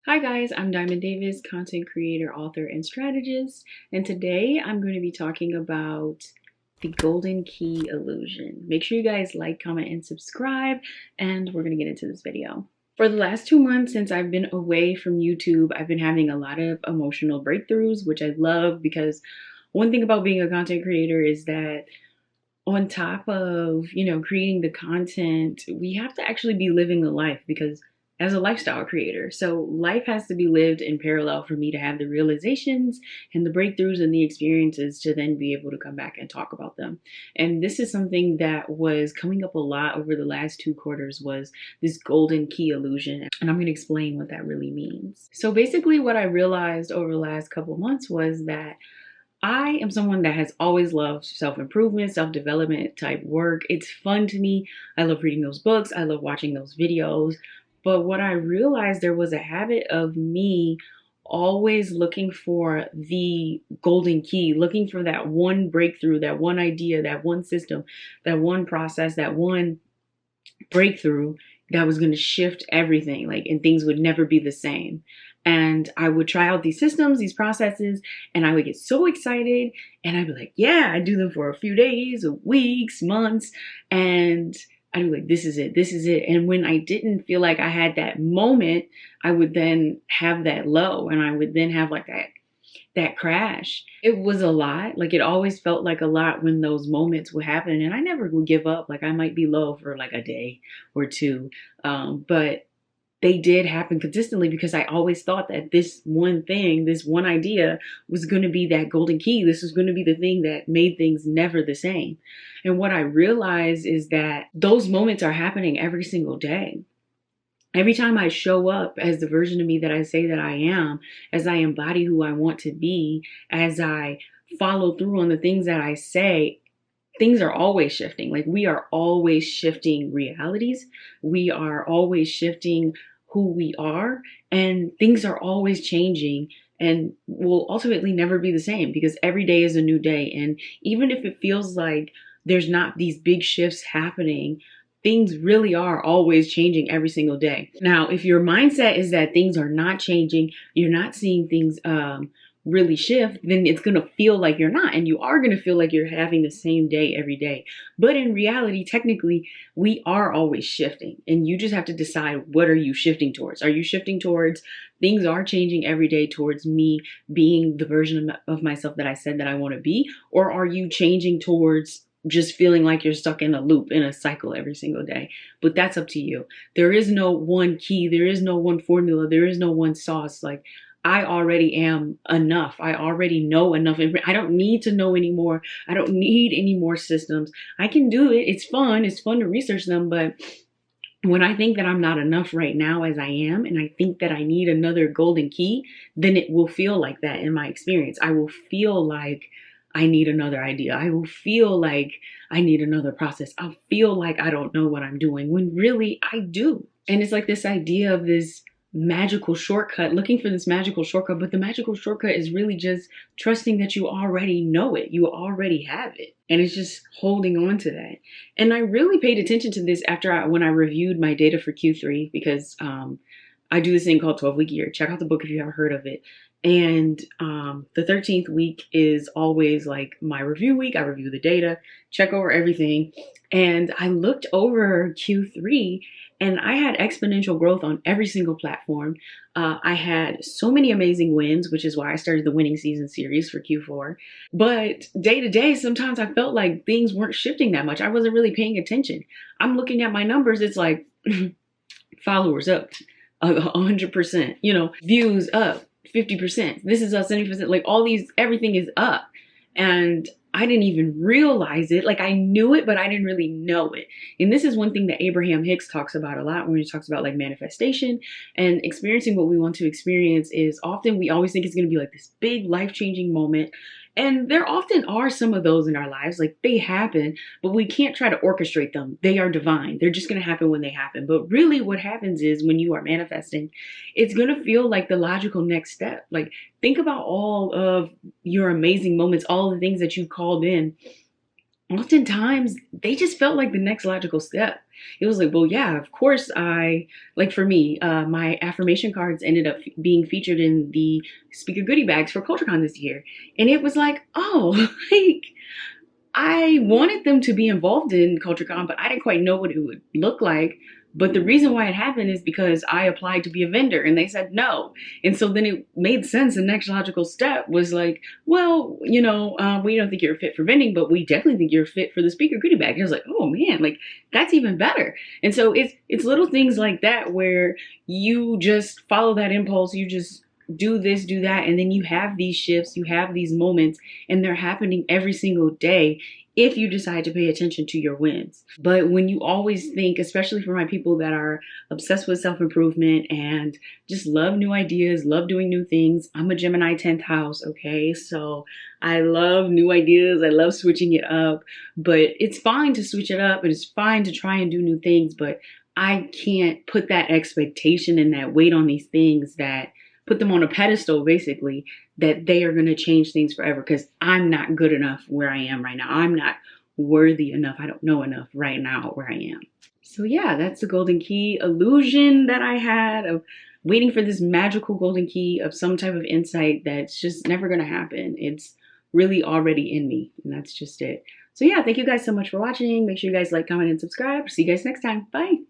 Hi guys, I'm Diamond Davis, content creator, author, and strategist, and today I'm going to be talking about the golden key illusion. Make sure you guys like, comment, and subscribe, and we're going to get into this video. For the last 2 months since I've been away from YouTube, I've been having a lot of emotional breakthroughs, which I love because one thing about being a content creator is that on top of, creating the content, we have to actually be living the life because as a lifestyle creator. So life has to be lived in parallel for me to have the realizations and the breakthroughs and the experiences to then be able to come back and talk about them. And this is something that was coming up a lot over the last 2 quarters was this golden key illusion. And I'm going to explain what that really means. So basically what I realized over the last couple months was that I am someone that has always loved self-improvement, self-development type work. It's fun to me. I love reading those books. I love watching those videos. But what I realized, there was a habit of me always looking for the golden key, looking for that one breakthrough, that one idea, that one system, that one process, that one breakthrough that was going to shift everything, and things would never be the same. And I would try out these systems, these processes, and I would get so excited and I'd be like, yeah, I do them for a few days, weeks, months. And I'd be like, this is it, this is it. And when I didn't feel like I had that moment, I would then have that low and I would then have that crash. It was a lot. It always felt like a lot when those moments would happen. And I never would give up. I might be low for a day or two. But they did happen consistently because I always thought that this one thing, this one idea was going to be that golden key. This was going to be the thing that made things never the same. And what I realized is that those moments are happening every single day. Every time I show up as the version of me that I say that I am, as I embody who I want to be, as I follow through on the things that I say, things are always shifting. We are always shifting realities. We are always shifting who we are, and things are always changing and will ultimately never be the same because every day is a new day. And even if it feels like there's not these big shifts happening, things really are always changing every single day. Now, if your mindset is that things are not changing, you're not seeing things really shift, then it's going to feel like you're not, and you are going to feel like you're having the same day every day. But in reality, technically, we are always shifting, and you just have to decide, what are you shifting towards? Are you shifting towards things are changing every day towards me being the version of myself that I said that I want to be? Or are you changing towards just feeling like you're stuck in a loop, in a cycle every single day? But that's up to you. There is no one key. There is no one formula. There is no one sauce. I already am enough. I already know enough. I don't need to know anymore. I don't need any more systems. I can do it. It's fun. It's fun to research them. But when I think that I'm not enough right now as I am, and I think that I need another golden key, then it will feel like that in my experience. I will feel like I need another idea. I will feel like I need another process. I'll feel like I don't know what I'm doing when really I do. And it's this idea of this magical shortcut, looking for this magical shortcut, but the magical shortcut is really just trusting that you already know it. You already have it. And it's just holding on to that. And I really paid attention to this when I reviewed my data for Q3, because I do this thing called 12-week year. Check out the book if you haven't heard of it. And the 13th week is always my review week. I review the data, check over everything. And I looked over Q3 and I had exponential growth on every single platform. I had so many amazing wins, which is why I started the winning season series for Q4. But day to day, sometimes I felt like things weren't shifting that much. I wasn't really paying attention. I'm looking at my numbers. It's followers up 100%, views up 50%. This is up 70%. Everything is up. And I didn't even realize it. I knew it, but I didn't really know it. And this is one thing that Abraham Hicks talks about a lot when he talks about manifestation and experiencing what we want to experience. Is often we always think it's going to be this big life-changing moment. And there often are some of those in our lives. They happen, but we can't try to orchestrate them. They are divine. They're just going to happen when they happen. But really what happens is when you are manifesting, it's going to feel like the logical next step. Think about all of your amazing moments, all the things that you called in oftentimes they just felt like the next logical step. It was like, well, yeah, of course like for me, my affirmation cards ended up being featured in the speaker goodie bags for CultureCon this year. And it was like, oh, like I wanted them to be involved in CultureCon, but I didn't quite know what it would look like. But the reason why it happened is because I applied to be a vendor and they said no. And so then it made sense. The next logical step was like, well, we don't think you're fit for vending, but we definitely think you're fit for the speaker goodie bag. And I was like, oh man, like that's even better. And so it's little things like that where you just follow that impulse. You just do this, do that. And then you have these shifts, you have these moments, and they're happening every single day if you decide to pay attention to your wins. But when you always think, especially for my people that are obsessed with self-improvement and just love new ideas, love doing new things, I'm a Gemini 10th house, okay? So I love new ideas, I love switching it up, but it's fine to switch it up and it's fine to try and do new things, but I can't put that expectation and that weight on these things that put them on a pedestal, basically, that they are going to change things forever because I'm not good enough where I am right now. I'm not worthy enough. I don't know enough right now where I am. So yeah, that's the golden key illusion that I had of waiting for this magical golden key of some type of insight that's just never going to happen. It's really already in me, and that's just it. So yeah, thank you guys so much for watching. Make sure you guys like, comment, and subscribe. See you guys next time. Bye.